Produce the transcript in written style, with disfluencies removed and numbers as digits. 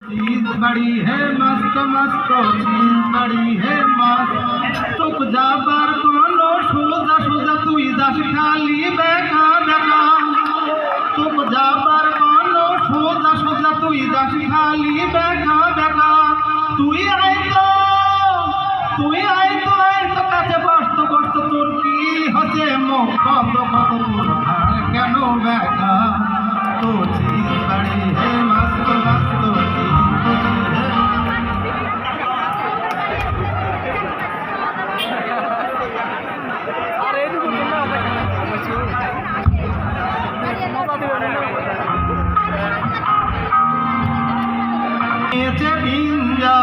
चीज बड़ी है मस्त मस्त चीज बड़ी है मस्त तुक जाबार कोनो सोजा सोजा तुई जास खाली बेका बेका तुक जाबार कोनो सोजा सोजा तुई जास खाली बेका बेका তুই আয় তো কাছে বসতো বসতো তোর কি হচ্ছে মুখ কত কত তোর কেন বেকা তো চিজ বাড়ি হে মস্ত মস্ত ভিঞ্জা